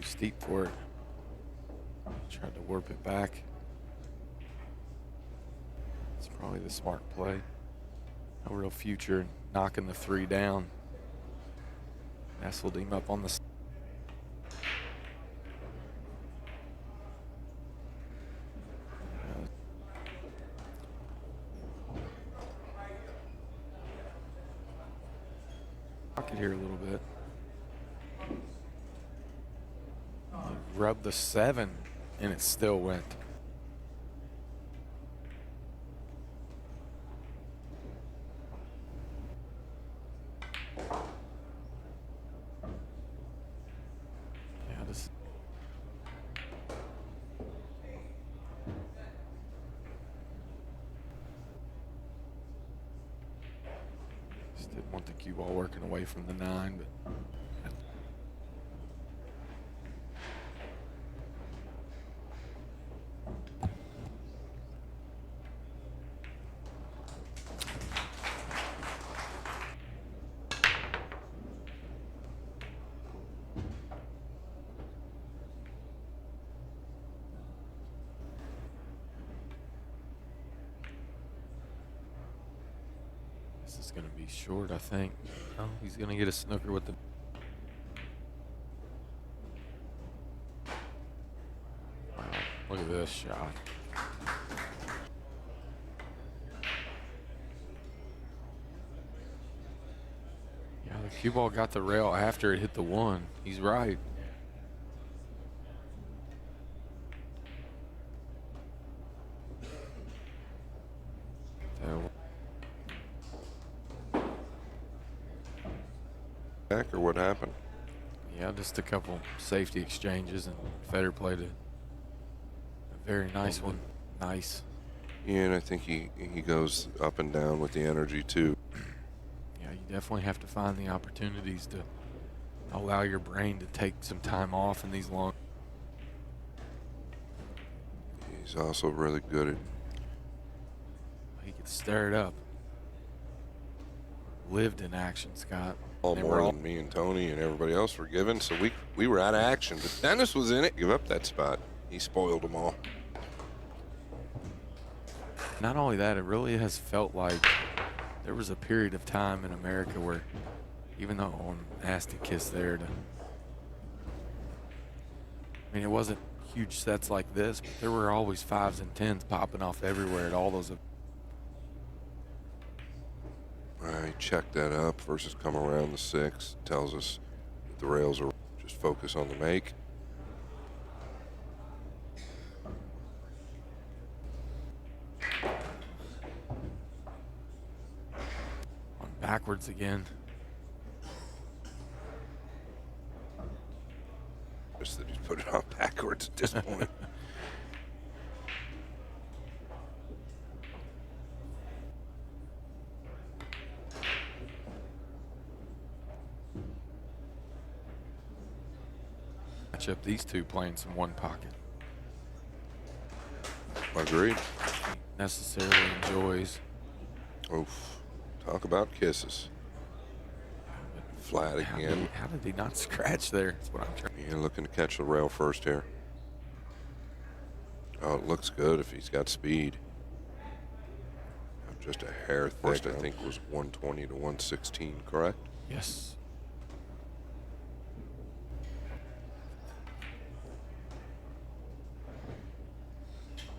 steep for it. Tried to warp it back. It's probably the smart play. No real future in knocking the 3 down. Nestled him up on the. Pocket here a little bit. Rubbed the 7 and it still went. Yeah, this. Just didn't want the cue ball working away from the 9, but. This is going to be short, I think. Oh, he's going to get a snooker with the. Wow, look at this shot. Yeah, the cue ball got the rail after it hit the 1. He's right. Back or what happened? Yeah, just a couple safety exchanges, and Fedor played a very nice one. Nice. Yeah, and I think he goes up and down with the energy too. Yeah, you definitely have to find the opportunities to allow your brain to take some time off in these long. He's also really good at. He could stir it up. Lived in action, Scott. All more than me and Tony and everybody else were given, so we were out of action. But Dennis was in it. Give up that spot. He spoiled them all. Not only that, it really has felt like there was a period of time in America where, even though on nasty kiss there, I mean, it wasn't huge sets like this, but there were always 5s and 10s popping off everywhere at all those. I checked that up versus come around the 6. Tells us that the rails are just focus on the make. On backwards again. Just that he's put it on backwards at this point. Up these two playing some one pocket. Agreed. Necessarily enjoys. Oof. Talk about kisses. Flat again. How did he not scratch there? That's what I'm trying. Yeah, looking to catch the rail first here. Oh, it looks good if he's got speed. Just a hair thick. First, I think was 120 to 116, correct? Yes.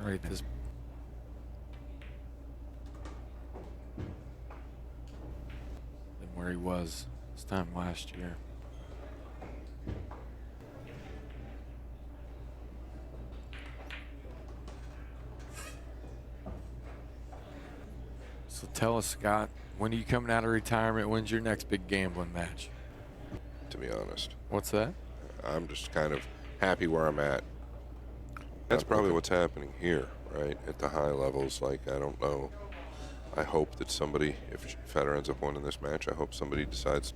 Right, this. Than where he was this time last year. So tell us, Scott, when are you coming out of retirement? When's your next big gambling match? To be honest. What's that? I'm just kind of happy where I'm at. That's probably what's happening here, right? At the high levels, like, I don't know. I hope that somebody, if Fedor ends up winning this match, I hope somebody decides.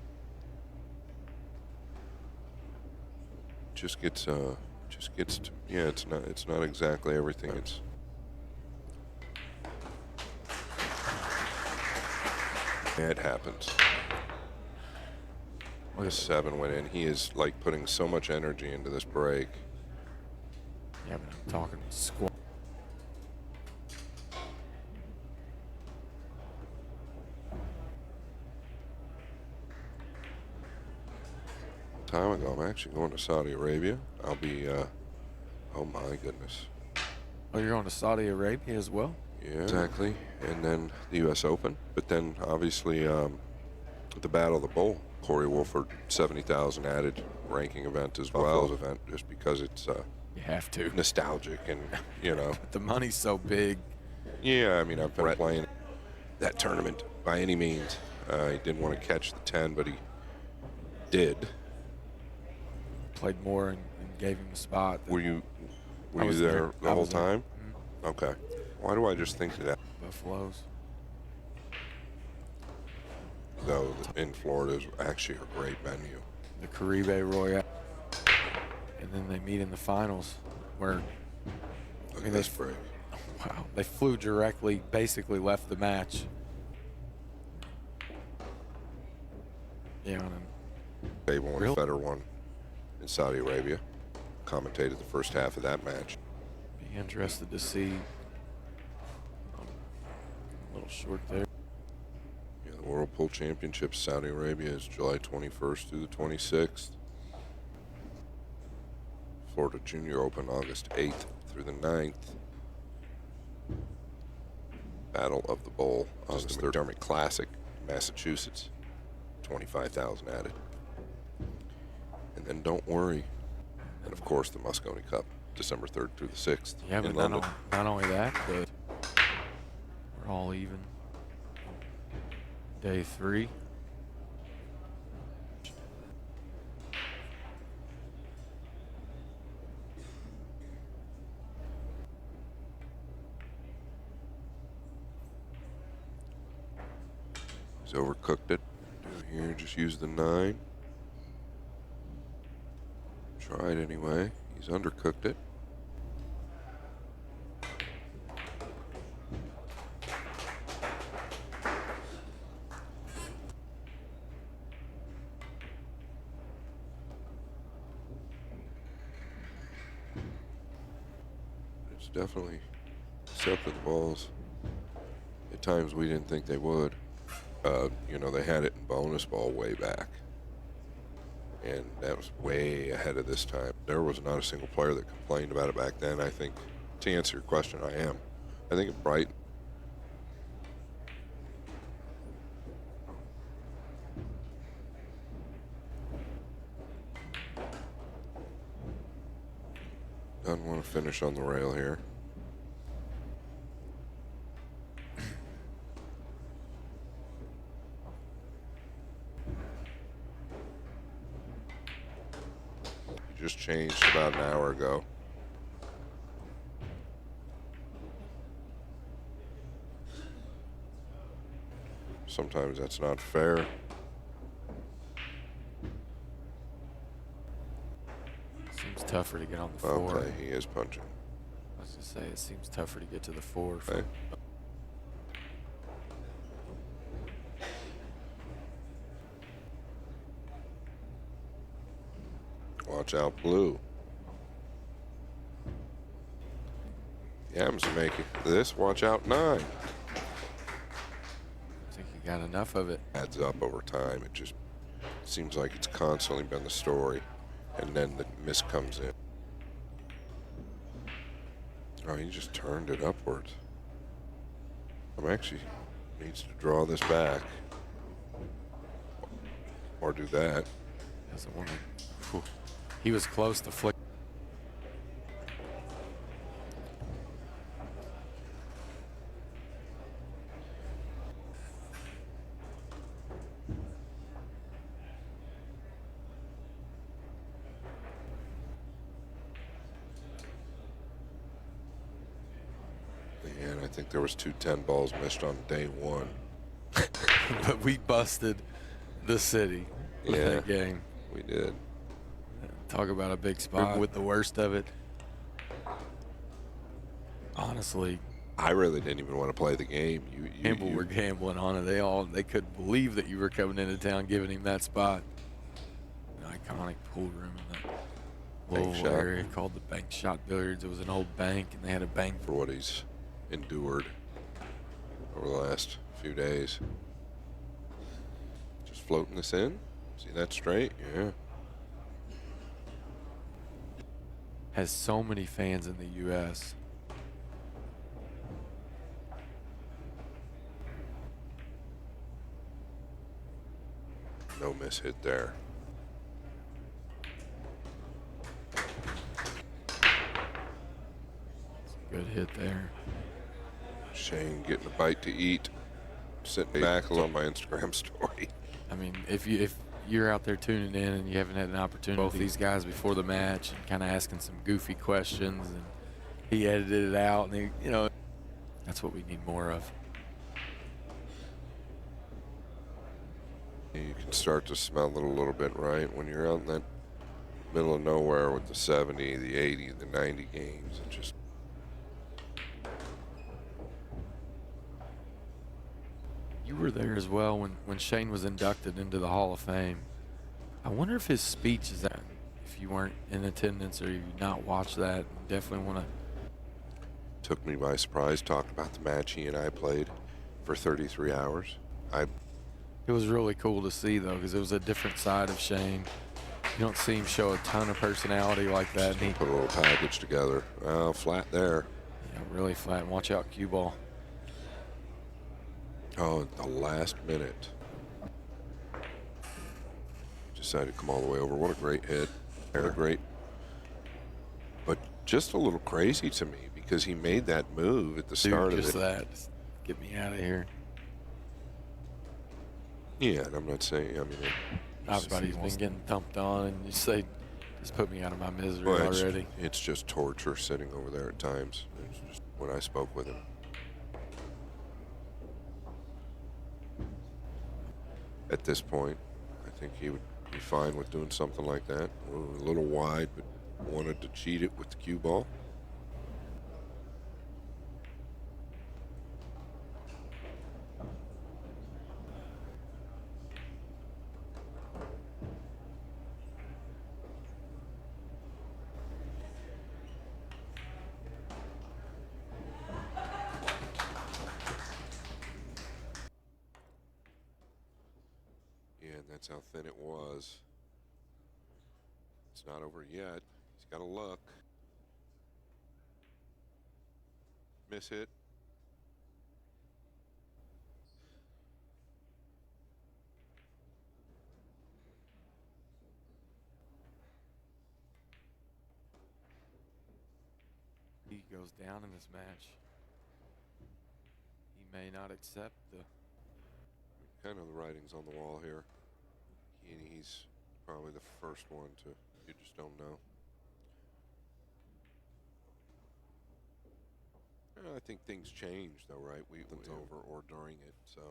Just gets to, yeah, it's not exactly everything. It's. It happens. Look The at 7 went in. He is like putting so much energy into this break. Yeah, but I'm talking squat. Time ago, I'm actually going to Saudi Arabia. I'll be, oh my goodness. Oh, you're going to Saudi Arabia as well? Yeah, exactly. And then the U.S. Open. But then, obviously, the Battle of the Bowl. Corey Wolford, 70,000 added ranking event as well. Event just because it's You have to. nostalgic and, you know. But the money's so big. Yeah, I mean, I've been playing that tournament by any means. He didn't want to catch the 10, but he did. Played more and gave him a spot. Were you I was there the whole there. time? Okay. Why do I just think that? Buffaloes. Though in Florida is actually a great venue. The Caribe Royale. And then they meet in the finals where Look at this break. wow, they flew directly, basically left the match. Yeah, and They won. Really? Fedor won in Saudi Arabia. Commentated the first half of that match. be interested to see. A little short there. Yeah, the World Pool Championships, Saudi Arabia, is July 21st through the 26th. Florida Junior Open, August 8th through the 9th. Battle of the Bowl, August 3rd. McDermott Classic, Massachusetts, 25,000 added. And then don't worry. And of course, the Moscone Cup, December 3rd through the 6th. Yeah, but in London. not only that, but we're all even. Day 3. He's overcooked it. Here, just use the 9. Try it anyway. He's undercooked it. It's definitely accepted the balls. At times we didn't think they would. You know, they had it in bonus ball way back. And that was way ahead of this time. There was not a single player that complained about it back then. I think, to answer your question, I am. I think it brightened. Doesn't want to finish on the rail here. Just changed about an hour ago. Sometimes that's not fair. Seems tougher to get on the 4. Okay, he is punching. I was just say it seems tougher to get to the 4. Okay. Watch out, blue. Yams making this. Watch out, 9. I think he got enough of it. Adds up over time. It just seems like it's constantly been the story. And then the miss comes in. Oh, he just turned it upwards. Actually needs to draw this back. Or do that. Doesn't want to. Whew. He was close to flick. And I think there was 2 10 balls missed on day 1. But we busted the city with that game. We did. Talk about a big spot with the worst of it. Honestly, I really didn't even want to play the game. people were gambling on it. They couldn't believe that you were coming into town giving him that spot. iconic pool room in the Bank Louisville shot. area called the Bank Shot Billiards. It was an old bank, and they had a bank. For what he's endured over the last few days. Just floating this in. See that straight? Yeah. Has so many fans in the U.S. No miss hit there. Good hit there. Shane getting a bite to eat. Sitting back on my Instagram story. I mean, if you're out there tuning in and you haven't had an opportunity, both these guys before the match and kind of asking some goofy questions, and he edited it out, and that's what we need more of. You can start to smell it a little bit, right? When you're out in that middle of nowhere with the 70, the 80, the 90 games, it just. You were there as well when Shane was inducted into the Hall of Fame. I wonder if his speech is that. If you weren't in attendance or you not watched that, you definitely want to. Took me by surprise. Talked about the match he and I played for 33 hours. It was really cool to see, though, because it was a different side of Shane. You don't see him show a ton of personality like that. And he put a little package together. Flat there. Yeah, really flat. And watch out, cue ball. Oh, the last minute. Decided to come all the way over. What a great hit. What a great. But just a little crazy to me because he made that move at the start of it. Just that. Just get me out of here. Yeah, and I'm not saying, I mean. Everybody's been getting thumped on, and you say, just put me out of my misery already. It's just torture sitting over there at times. It's just when I spoke with him. At this point, I think he would be fine with doing something like that. A little wide, but wanted to cheat it with the cue ball. That's how thin it was. It's not over yet. He's got to look. Miss hit. He goes down in this match. He may not accept the. Kind of the writing's on the wall here. He's probably the first one to. You just don't know. I think things change, though, right? It's over or during it, so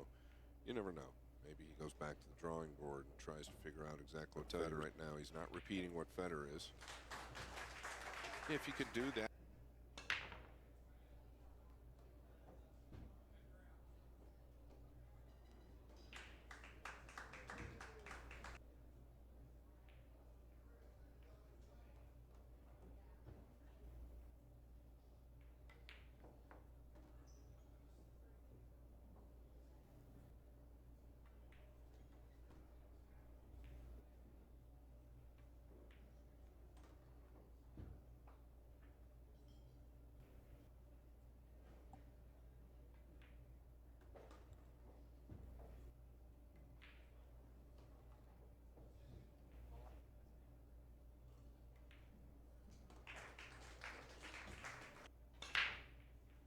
you never know. Maybe he goes back to the drawing board and tries to figure out exactly what Fedor right now. He's not repeating what Fedor is. If you could do that.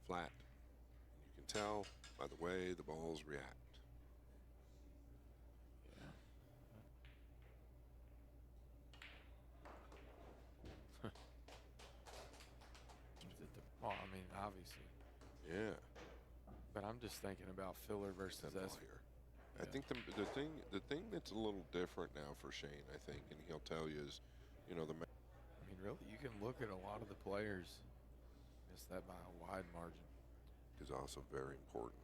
Flat. You can tell by the way the balls react. Well, I mean, obviously. Yeah. But I'm just thinking about filler versus S here. I think the thing that's a little different now for Shane, I think, and he'll tell you is, I mean, really, you can look at a lot of the players, miss that by a wide margin. Is also very important.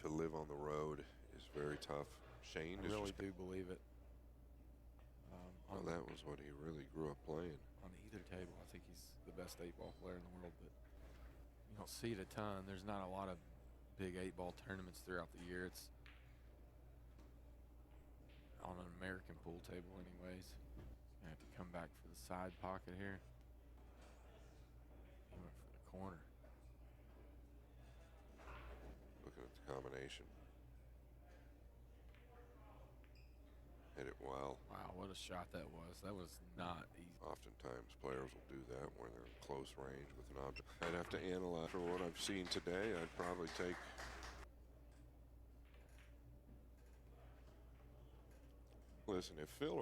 To live on the road is very tough. Shane I is really just. do believe it. Well, that was what he really grew up playing. On either table, I think he's the best 8-ball player in the world, but you don't see it a ton. There's not a lot of big 8-ball tournaments throughout the year. It's on an American pool table anyways. Gonna have to come back for the side pocket here. He went for the corner. Looking at the combination. Hit it well. Wow, what a shot that was. That was not easy. Oftentimes players will do that when they're in close range with an object. I'd have to analyze. For what I've seen today, I'd probably take. Listen, if Phil